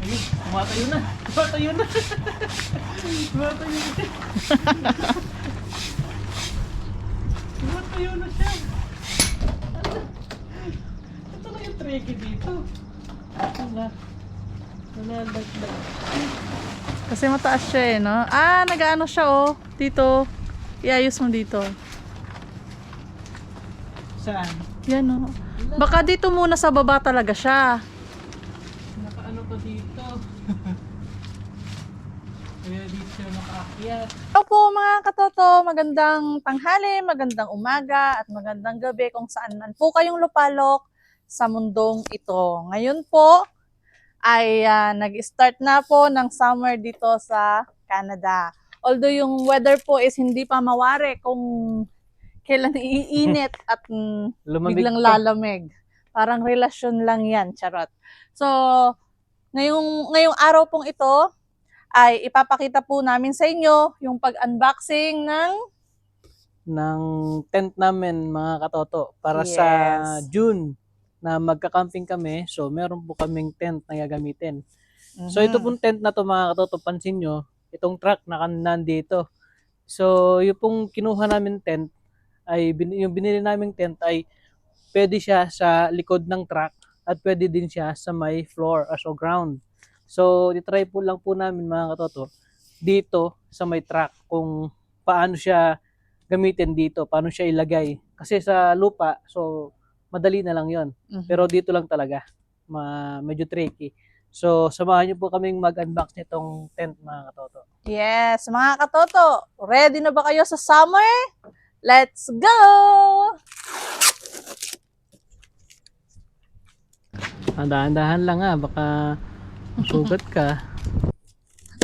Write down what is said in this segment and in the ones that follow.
Ayun, tumatayo na. Tumatayo na. Tumatayo na siya. Tumatayo na siya. Ito na yung tricky dito. Wala. Nalalaglag. Kasi mataas siya eh, no? Ah, nag-ano siya oh. Dito. Iayos mo dito. Saan? Yan oh. Baka dito muna sa baba talaga siya. Nakaano pa dito? Kaya dito siya nakaakyat. Hello po mga katoto, magandang tanghali, magandang umaga at magandang gabi kung saan man po kayong lupalok sa mundong ito. Ngayon po ay nag-start na po ng summer dito sa Canada. Although yung weather po is hindi pa mawari kung kailan iinit at Lumamig biglang pa. lalamig. Parang relasyon lang yan, charot. So, ngayong araw pong ito, ay ipapakita po namin sa inyo yung pag-unboxing Ng tent namin mga katoto para sa Yes. June na magka-camping kami. So meron po kaming tent na gagamitin. So ito pong tent na to mga katoto, pansin nyo, itong truck na nandito. So yung pong kinuha namin tent ay yung binili naming tent ay pwede siya sa likod ng truck at pwede din siya sa may floor o ground. So itry po lang po namin mga katoto dito sa may truck kung paano siya gamitin dito, paano siya ilagay. Kasi sa lupa, so madali na lang yon. Pero dito lang talaga, medyo tricky. So samahan niyo po kaming mag-unbox nitong tent mga katoto. Yes, mga katoto, ready na ba kayo sa summer? Let's go! Dahan-dahan lang baka sugat ka.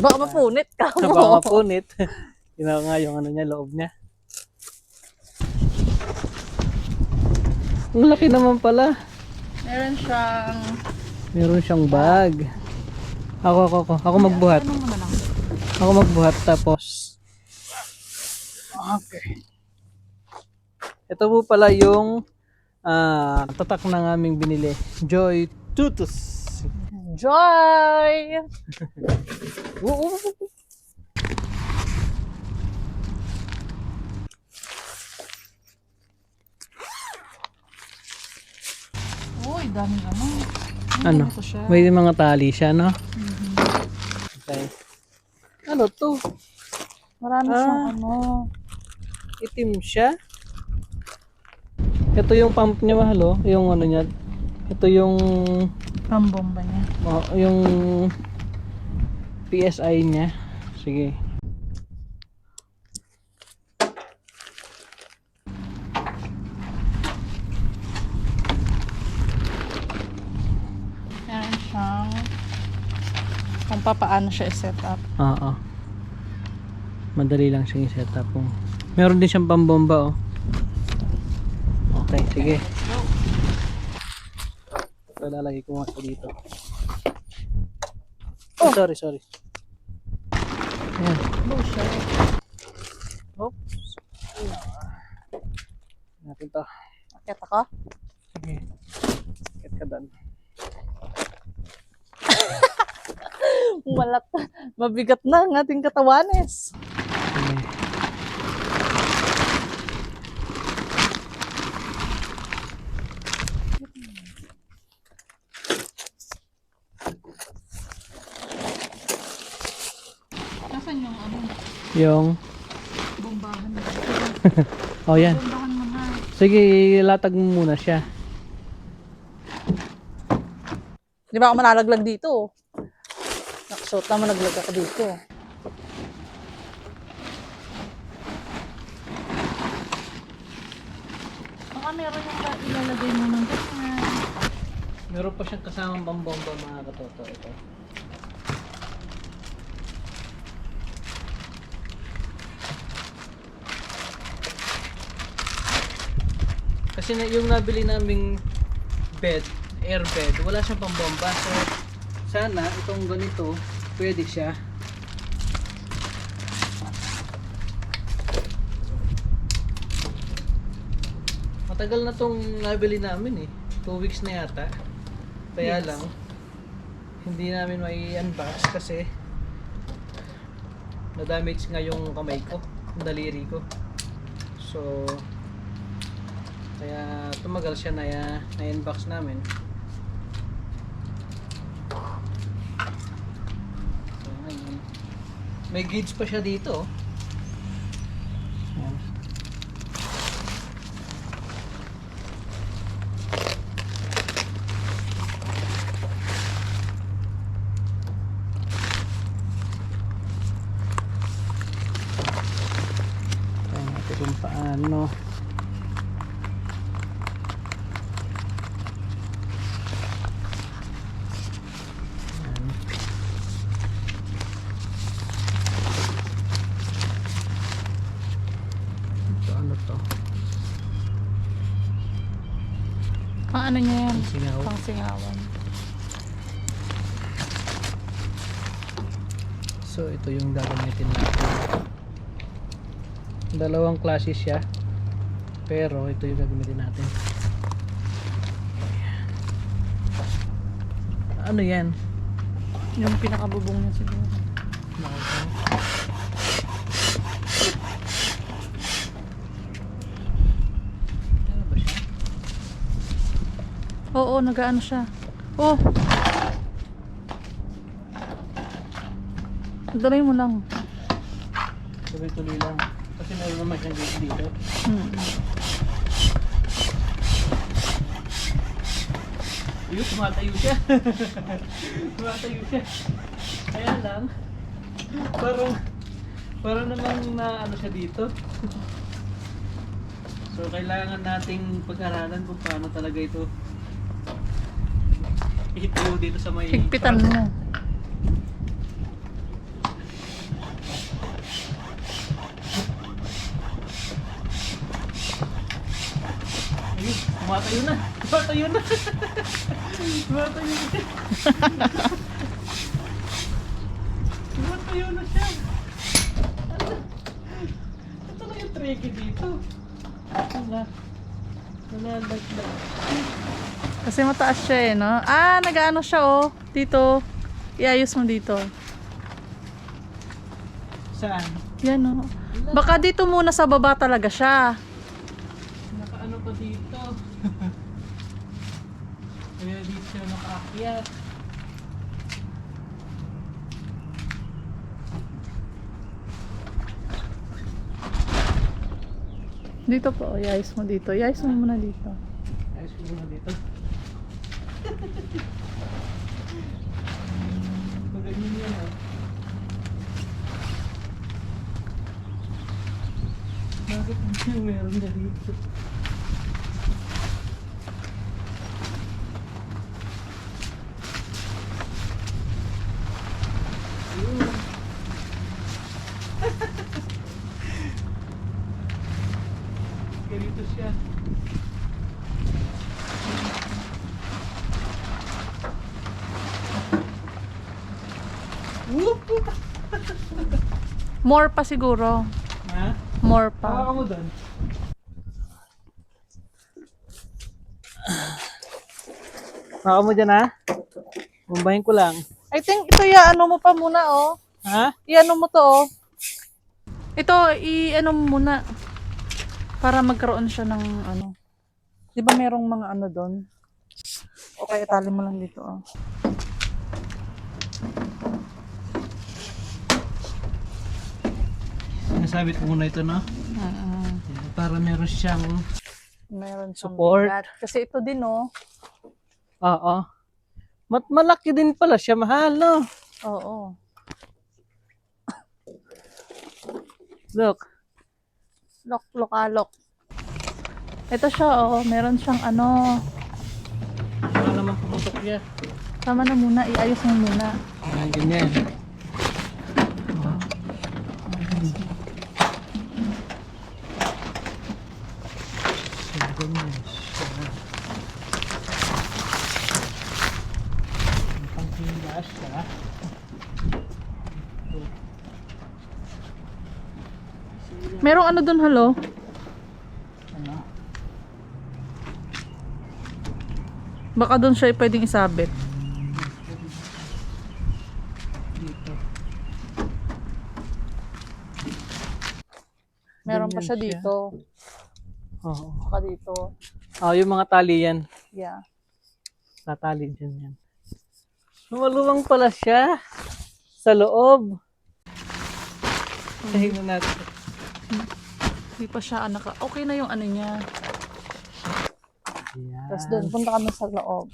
Baka mapunit ka Baka mo. mapunit. Yun nga yung ano niya, loob niya. Ang laki naman pala. Meron siyang bag. Ako magbuhat. ano mo na lang. Ako magbuhat tapos. Okay. Ito po pala yung tatak ng aming binili. Joy Tutus. Joy! Uy, daming ano. Ano? Ito siya. May mga tali siya, no? Okay. Ano to? Marami siyang ano. Itim siya. Ito yung pump niya, mahal, oh. Yung ano niya. Ito yung Pambomba niya. yung PSI niya. Sige. Meron siyang kung paano siya i-set up. Oo. Madali lang siyang i-set up. Oh. Meron din siyang pambomba, oh. Okay, sige. Ito lalagay ko nga ito dito. Oh, sorry. Ayan. Siya. Oops. Natin to. Akit ako. Sige. Get ka doon. Mabigat na ang ating katawanes. Sige. Nasaan yung ano? Yung Bombahan mo. oh yan. Bombahan mo na. Sige, latag mo muna siya. Di ba ako malalaglag dito? Nakasuot naman naglag ako dito. Baka meron yung ilalagay mo ng ganyan. Meron pa siyang kasamang pambomba mga katoto ito. Kasi yung nabili naming bed, air bed, wala siyang pambomba. So sana itong ganito, pwede siya. Matagal na tong nabili namin eh. 2 weeks na yata. Kaya Yes. lang hindi namin may unbox kasi na-damage nga yung kamay ko, yung daliri ko. So kaya tumagal siya na unbox namin. So, ngayon, may gauge pa siya dito. Ayan. Kaya natin kung paano. Ayan. Ito ano to? Ang ano niya yan? Singaw. Pang singawan. So ito yung gagamitin natin. Dalawang klase siya. Pero ito yung gagamitin natin. Ano yan? Yung pinakabubong niya siguro. Ano ba siya? Oo, nag-ano siya. Oh! Dalay mo lang. Tuloy-tuloy lang. Kasi meron naman siyang gate dito. Ayun, tumatayo siya. Tumatayo siya. Kaya lang, parang namang na ano siya dito. So kailangan nating pag-aralan kung paano talaga ito itayo dito sa may Higpitan truck. mo. Ayun, tumatayo na. Tumatayo na. Tumatayo na siya. Tumatayo na siya. Ito na yung tricky dito. Nalalaglag. Kasi mataas siya eh, no? Ah, nag-ano siya oh. Dito. Iayos mo dito. Saan? Yan oh. Baka dito muna sa baba talaga siya. Nakaano pa dito. Kaya dito siya nakaakyat. Dito po, iayos mo dito. Iayos mo muna dito. Ayos ko muna dito. Pag ganyan yan ah. Bakit hindi meron na dito? Ayun. Ganito siya. Whoop! More pa siguro. Ha? More Hawakan pa. mo doon. Hawakan mo dyan ha? Bumbahin ko lang. I think ito ano mo pa muna oh. Ha? Iano mo to oh. Ito, i-ano mo muna. Para magkaroon siya ng ano. Di ba merong mga ano doon? Okay, itali mo lang dito oh. Sinasabit ko muna ito no? Yan, para meron siyang Meron siyang support. bigat. Kasi ito din oh. Oo. Malaki din pala siya, mahal no? Oo. Look. Lokalok. Ito siya oh. Meron siyang ano. Baka naman pumutok niya. Tama na muna. Iayos mo muna. Ayan, ganyan. So, ganyan siya. Pangkila siya. Merong ano doon halo? Ano? Baka doon siya pwedeng isabit. dito. Meron pa Ganyan siya dito. Oo. Saka dito. Yung mga tali yan. Yeah. Tatali dyan yan. Maluwang pala siya. Sa loob. Tingnan natin. Hindi pa siya okay na yung ano niya. Yan. Tapos doon, punta kami sa loob.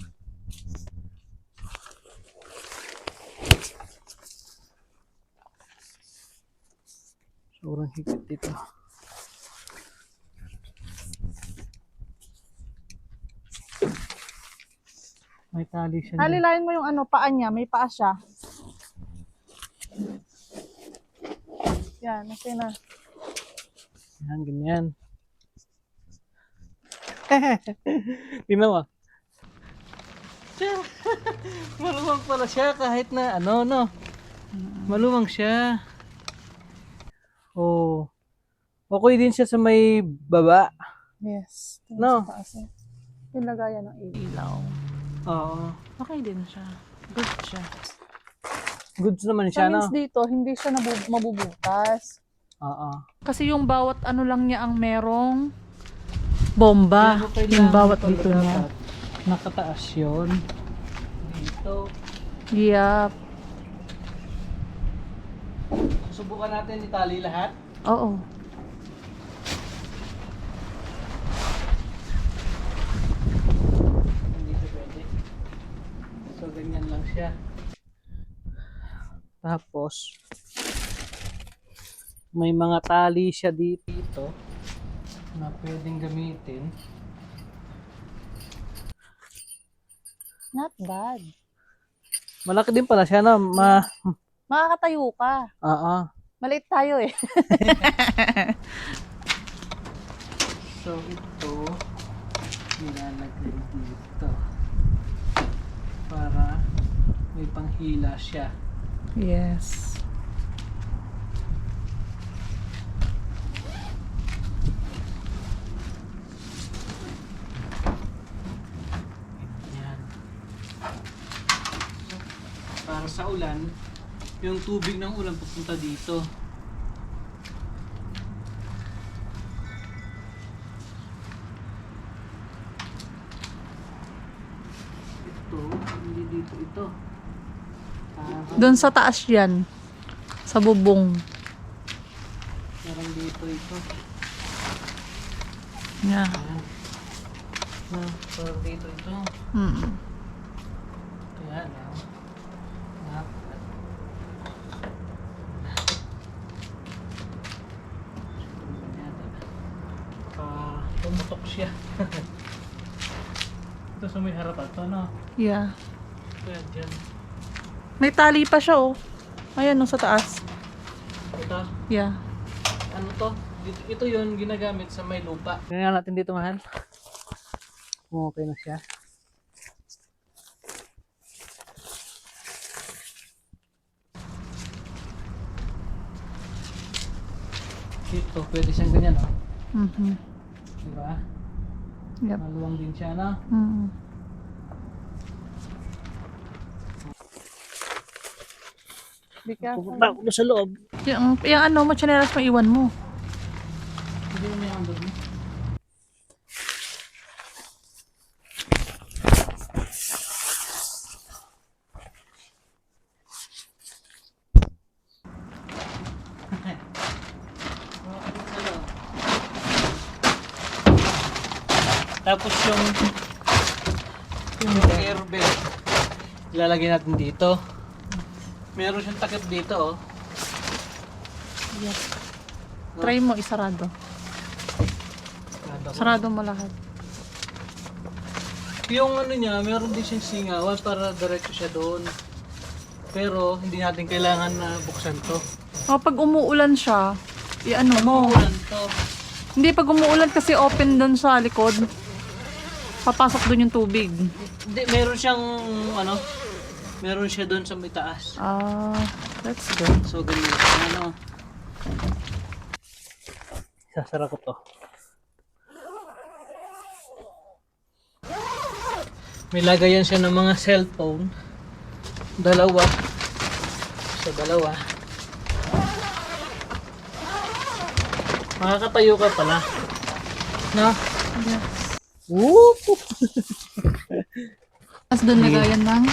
Sobrang higpit dito. May tali siya. dyan. Halilayin mo yung paa niya. May paa siya. Yan, okay na. Yan, ganyan. Tingnan mo. Siya. Maluwang pala siya kahit na no. Maluwang siya. Oh. Okay din siya sa may baba. Yes. No. Sa taas, eh. Yung lagayan ng ilaw. Oo. Okay din siya. Good siya. Goods naman Sa siya, no? means dito, hindi siya mabubutas. Oo. Kasi yung bawat ano lang niya ang merong bomba. Kaya kailangan Yung bawat talaga dito niya. dapat nakataas yun. Dito. Yup. Subukan natin itali lahat. Oo. Hindi siya pwede. So, ganyan lang siya. Tapos, may mga tali siya dito na pwedeng gamitin. Not bad. Malaki din pala siya, no? Makakatayo ka. Oo. Maliit tayo eh. So, ito, nilalagay dito. Para may panghila siya. Yes. Yan. Para sa ulan, yung tubig ng ulan pupunta dito. Ito, hindi dito ito. Doon sa taas yan. Sa bubong. Parang dito ito. Yeah. Ayan. Parang dito ito. Mm. Ayan. Ayan. Pumutok siya. Ito sa may harapan to, no? Yeah. Kaya dyan. May tali pa siya oh. Ayan no sa taas. Ito, Yeah. ano to? Ito yun ginagamit sa may lupa. Tingnan natin dito, mahal. Kung okay na siya. Dito, pwede siyang ganyan, oh. Mhm. Diba? Yep. Maluwang din siya, no? Mm. Be careful. Pupunta ako doon sa loob. Yung ano mo, chanelas mo iwan mo. Hindi mo may doon. Tapos yung air belt ilalagay natin dito. Meron siyang takip dito, oh. Yes. Try mo isarado. Sarado mo lahat. Yung ano niya, meron din siyang singawan para diretso siya doon. Pero hindi natin kailangan na buksan to. Kapag umuulan siya, i-ano mo. Ulan to. Hindi, pag umuulan kasi open doon sa likod. Papasok doon yung tubig. Hindi, meron siyang ano, meron siya doon sa may taas. Ah, that's good. So ganyan, ano. Sasara ko to. May lagayan siya ng mga cellphone. Dalawa. So So, dalawa. Makakatayo ka pala. No? Yes. Woo! Tapos doon lagayan ng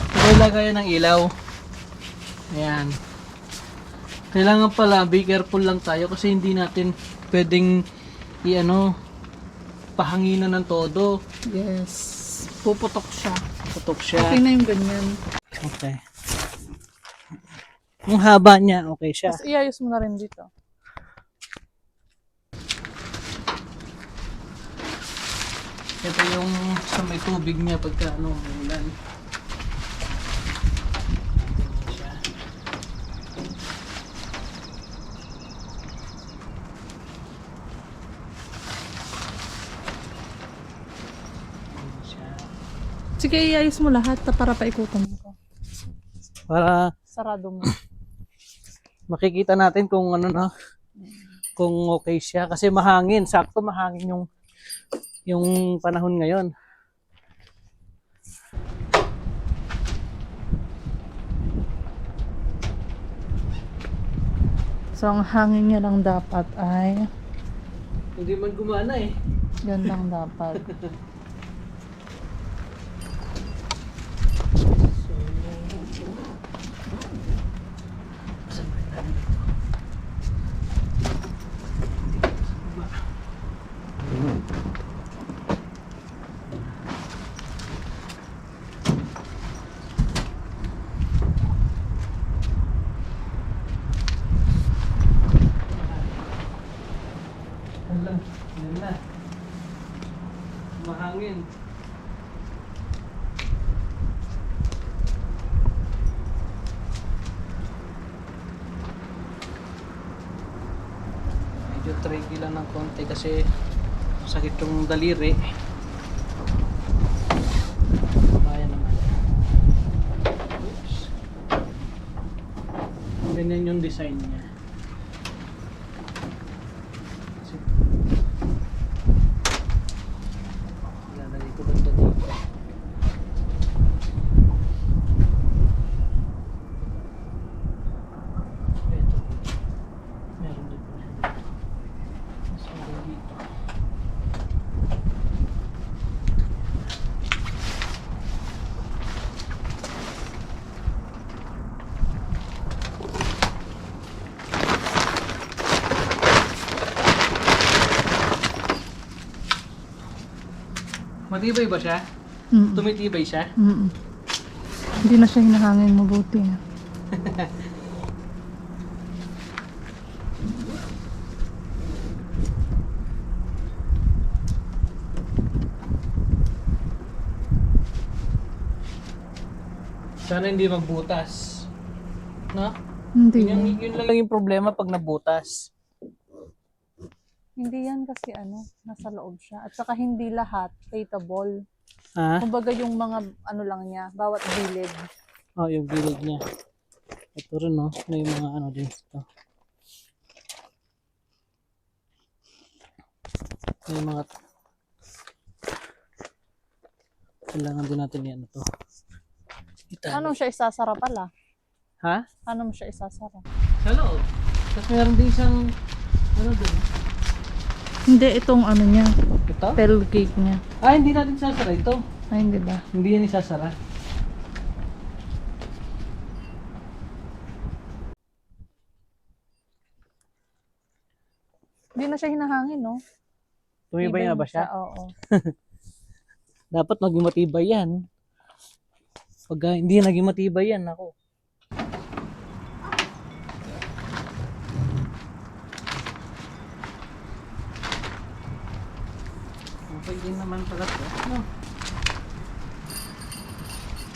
Ito lagayan ng ilaw. Ayan. Kailangan pala, be careful lang tayo kasi hindi natin pwedeng pahanginan ng todo. yes. Puputok siya. Putok siya. Okay na yung ganyan. Okay. Yung haba niya, okay siya. Tapos iayos mo na rin dito. Ito yung sa may tubig niya pagka umulan. Siya. Ayan siya. Sige, iayos mo lahat para paikutan ko. Para Sarado mo. makikita natin kung kung okay siya kasi mahangin, sakto mahangin yung panahon ngayon. So, ang hangin niya lang dapat ay Hindi man gumana eh. yan lang dapat. Alam, yan na. Mahangin. Medyo tricky lang ng konti kasi sakit yung daliri. Kaya naman. Oops. Ganyan yung design niya. Lalagay ko banda dito. Ito. Meron din pala siya dito. Mas hanggang dito. Matibay ba siya? Mm. Tumitibay siya? Mm. Hindi na siya hinahangin mabuti. Sana hindi magbutas. No? Hindi. Yun lang yung problema pag nabutas. Hindi yan kasi nasa loob siya. At saka hindi lahat tateable. Ha? Kumbaga yung mga lang niya, bawat gilid. Oh, yung gilid niya. Ito rin, no? May mga din ito. May mga kailangan din natin yan ito. Paano siya isasara pala? Ha? Paano mo siya isasara? Sa loob. Tapos meron din isang din. Hindi, itong niya. Ito? Tailgate niya. Ah, hindi natin sasara ito. Ay, hindi ba? Hindi yan isasara. Hindi na siya hinahangin, no? Tumibay na ba siya? Oo. Dapat maging matibay yan. Pag hindi naging matibay yan, ako. Okay din naman pala ito. No.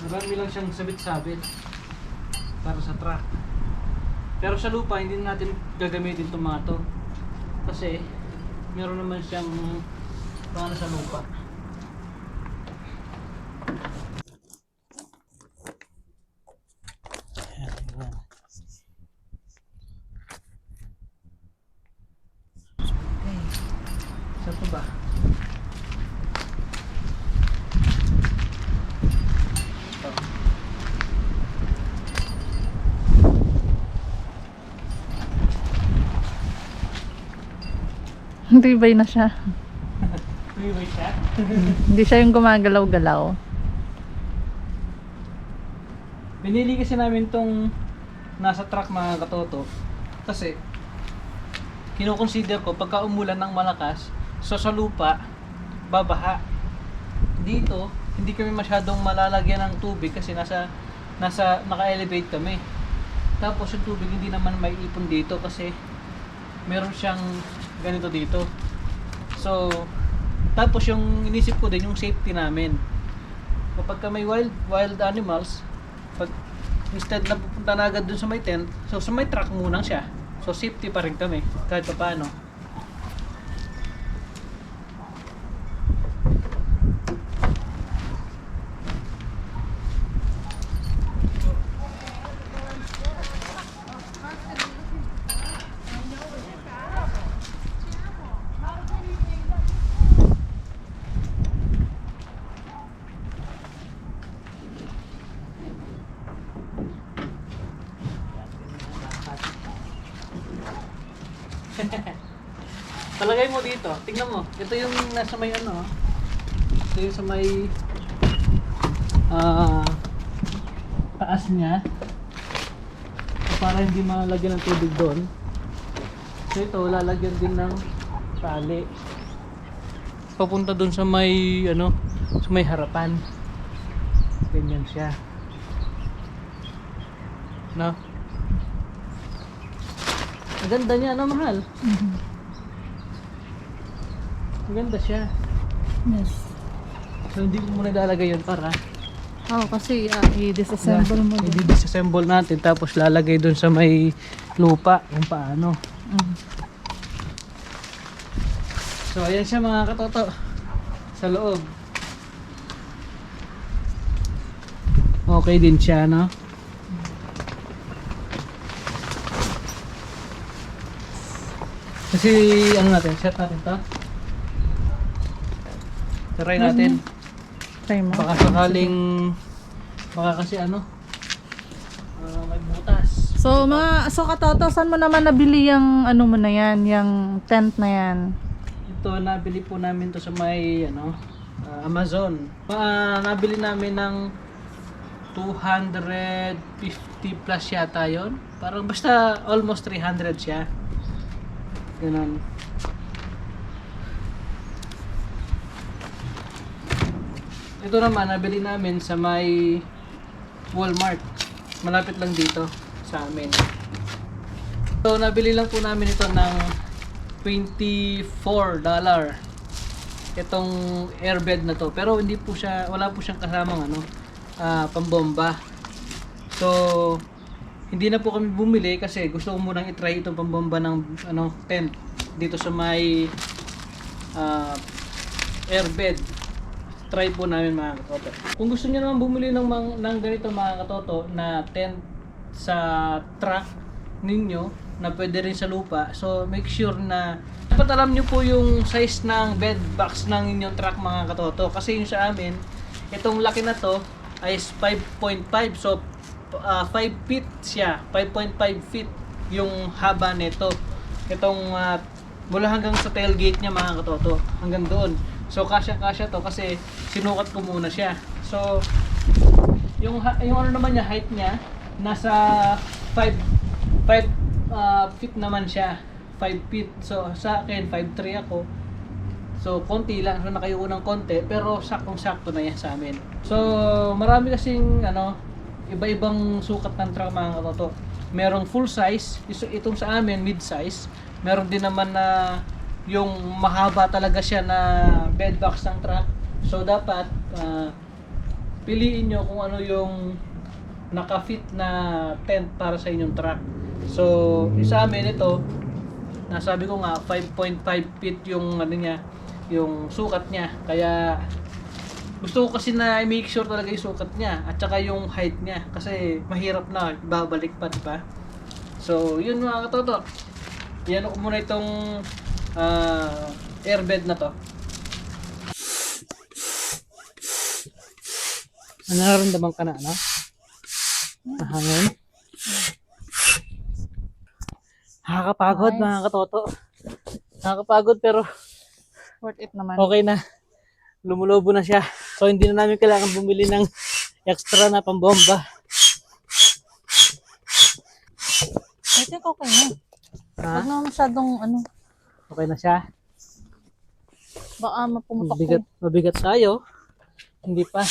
Marami lang siyang sabit-sabit para sa truck. Pero sa lupa, hindi natin gagamitin itong mga to. Kasi, meron naman siyang paano sa lupa. Ayan. Okay. Saan pa ba? Ito. Tibay na siya. Tibay siya. Hindi siya yung gumagalaw-galaw. Binili kasi namin tong nasa truck mga katoto kasi kino-consider ko pagka umulan ng malakas, so sa lupa babaha. Dito hindi kami masyadong malalagyan ng tubig kasi nasa naka-elevate kami. Tapos yung tubig hindi naman may ipon dito kasi meron siyang ganito dito. So tapos yung inisip ko din yung safety namin. Kapag may wild animals, pag instead na pupunta na agad dun sa may tent, so sa may truck muna siya. So safety pa rin kami kahit pa paano. Palagay mo dito, tingnan mo. Ito yung nasa may ano. Ito yung sa may taas niya. So, para hindi malagyan ng tubig doon. So ito, lalagyan din ng tali. Papunta doon sa may ano, sa may harapan. Ganyan siya. No? Ang ganda niya, no, mahal? Maganda siya. Yes. So hindi mo muna ilalagay yun para Kasi i-disassemble mo din. i-disassemble natin tapos lalagay dun sa may lupa kung paano. So ayan siya mga katoto sa loob. Okay din siya, no? Kasi ano natin, set natin to. Try natin. Try mo. Baka sakaling baka kasi ano may butas. So katoto, saan mo naman nabili yung ano mo na yan, yung tent na yan? Ito nabili po namin to sa may ano Amazon. Nabili namin ng 250 plus yata yon. Parang basta almost 300 siya. Ganun. Ito naman nabili namin sa may Walmart. Malapit lang dito sa amin. So nabili lang po namin ito ng $24. Itong airbed na to. Pero hindi po siya, wala po siyang kasamang ano, pambomba. So hindi na po kami bumili kasi gusto ko munang i-try itong pambomba ng ano, tent dito sa may airbed. Try po namin mga katoto. Kung gusto niyo naman bumili ng ganito mga katoto na tent sa truck ninyo na pwede rin sa lupa, so make sure na dapat alam niyo po yung size ng bed box ng inyong truck mga katoto. Kasi yung sa amin, itong laki na to ay 5.5, so 5 feet siya, 5.5 feet yung haba nito. Itong mula hanggang sa tailgate niya mga katoto, hanggang doon. So kasya to kasi sinukat ko muna siya. So yung ano naman niya, height niya nasa 5 feet naman siya. 5 feet. So sa akin 5'3" ako. So konti lang, so nakayuko ng konti pero saktong-sakto na yan sa amin. So marami kasing ano, iba-ibang sukat ng truck mga katoto. Merong full size, itong sa amin mid size. Meron din naman na yung mahaba talaga siya na bed box ng truck. So dapat piliin nyo kung ano yung naka-fit na tent para sa inyong truck. So sa amin ito, nasabi ko nga 5.5 feet yung ano niya, yung sukat niya. Kaya gusto ko kasi na i-make sure talaga yung sukat niya at saka yung height niya kasi mahirap na babalik pa, diba? So yun mga katoto, yan ko muna itong airbed na to. Nararamdaman ka na, ano? Hangin. Nakakapagod mga katoto. Nakakapagod pero Worth it naman. okay na. Lumulobo na siya. So hindi na namin kailangan bumili ng extra na pambomba. I think okay na. Ha? Huwag na masyadong ano, Okay na siya. baka mapumutok Mabigat, mabigat tayo. Hindi pa.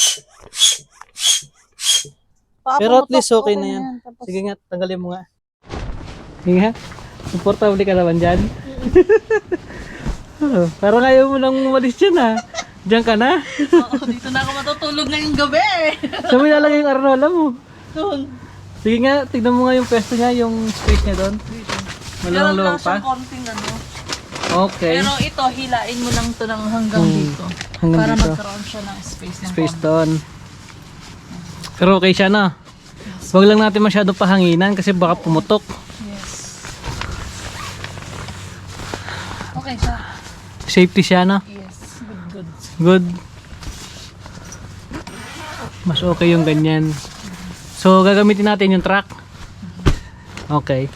Baka Pero at pumutok, least okay na yan. Tapos, Sige nga, tanggalin mo nga. Sige nga. Komportable ka naman dyan. Oh, parang ayaw mo nang umalis dyan ha. Diyan ka na. oo, dito na ako matutulog ngayong gabi. Saan mo ilalagay yung arnola mo? Doon. Sige nga, tignan mo nga yung pwesto niya, yung space niya doon. Meron lang Malawang pa. siyang konting ano. Okay. Pero ito, hilain mo lang ito ng hanggang dito. Hanggang Para dito. magkaroon siya ng space ng Space konti. doon. Pero okay siya na. Huwag lang natin masyadong pahanginan kasi baka pumutok. Yes. Okay siya. Safety siya na. Yes. Good. Good. Mas okay yung ganyan. So gagamitin natin yung truck. Okay.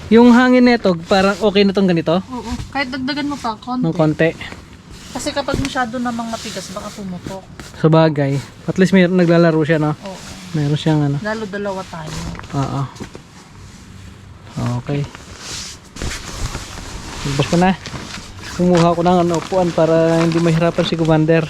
Yung hangin nito, parang okay na tong ganito. Oo. Kahit dagdagan mo pa Ng konti. konti. Kasi kapag masyado namang matigas, baka pumutok. Sa bagay. At least may naglalaro siya, no? Oo. Meron siyang ano. Lalo dalawa tayo. Oo. Okay. Tapos ko na. Kumuha ko ng ano, upuan para hindi mahirapan si Commander.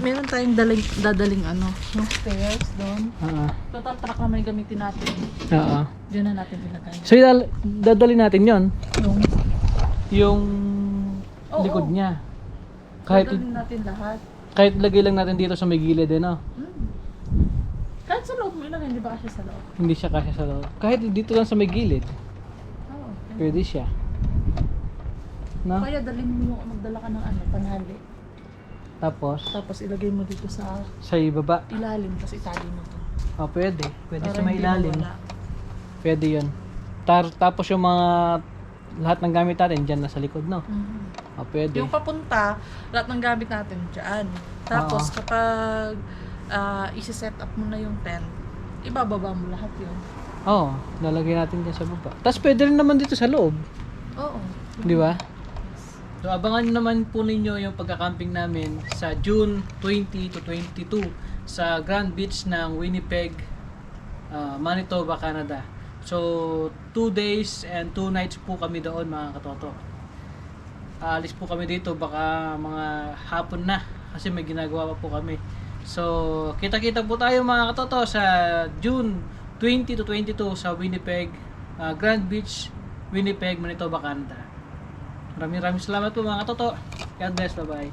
Meron tayong dadaling ano, yung stairs doon. Oo. Total truck naman yung gamitin natin. Oo. Diyan na natin ilagay. So, dadali natin yon Yung, yung Oo. likod niya. Kahit, dadalhin natin lahat. kahit lagay lang natin dito sa may gilid, no? Kahit sa loob mo ilagay, hindi ba kasi sa loob? Hindi siya kasya sa loob. Kahit dito lang sa may gilid, Oo. Okay. pwede siya. No? Kaya dalhin mo yung magdala ka ng ano, panghali. Tapos, Tapos ilagay mo dito sa sa ibaba. ilalim, tapos itali mo to. Oh, pwede. Pwede Para sa may hindi ilalim. mawala. Pwede yun. Tapos yung mga lahat ng gamit natin dyan nasa likod, no? Mhm. Oh, pwede. Yung papunta, lahat ng gamit natin dyan. Tapos Oo. kapag isi-set up mo na yung tent, ibababa mo lahat yun. Oo, lalagay natin dyan sa baba. Tapos pwede rin naman dito sa loob. Oo. Di ba? So abangan nyo naman po ninyo yung pagka-camping namin sa June 20 to 22 sa Grand Beach ng Winnipeg, Manitoba, Canada. So 2 days and 2 nights po kami doon, mga katoto. Aalis po kami dito baka mga hapon na kasi may ginagawa pa po kami. So kita-kita po tayo, mga katoto, sa June 20 to 22 sa Winnipeg, Grand Beach, Winnipeg, Manitoba, Canada. Maraming salamat po, mga katoto. God bless, bye bye.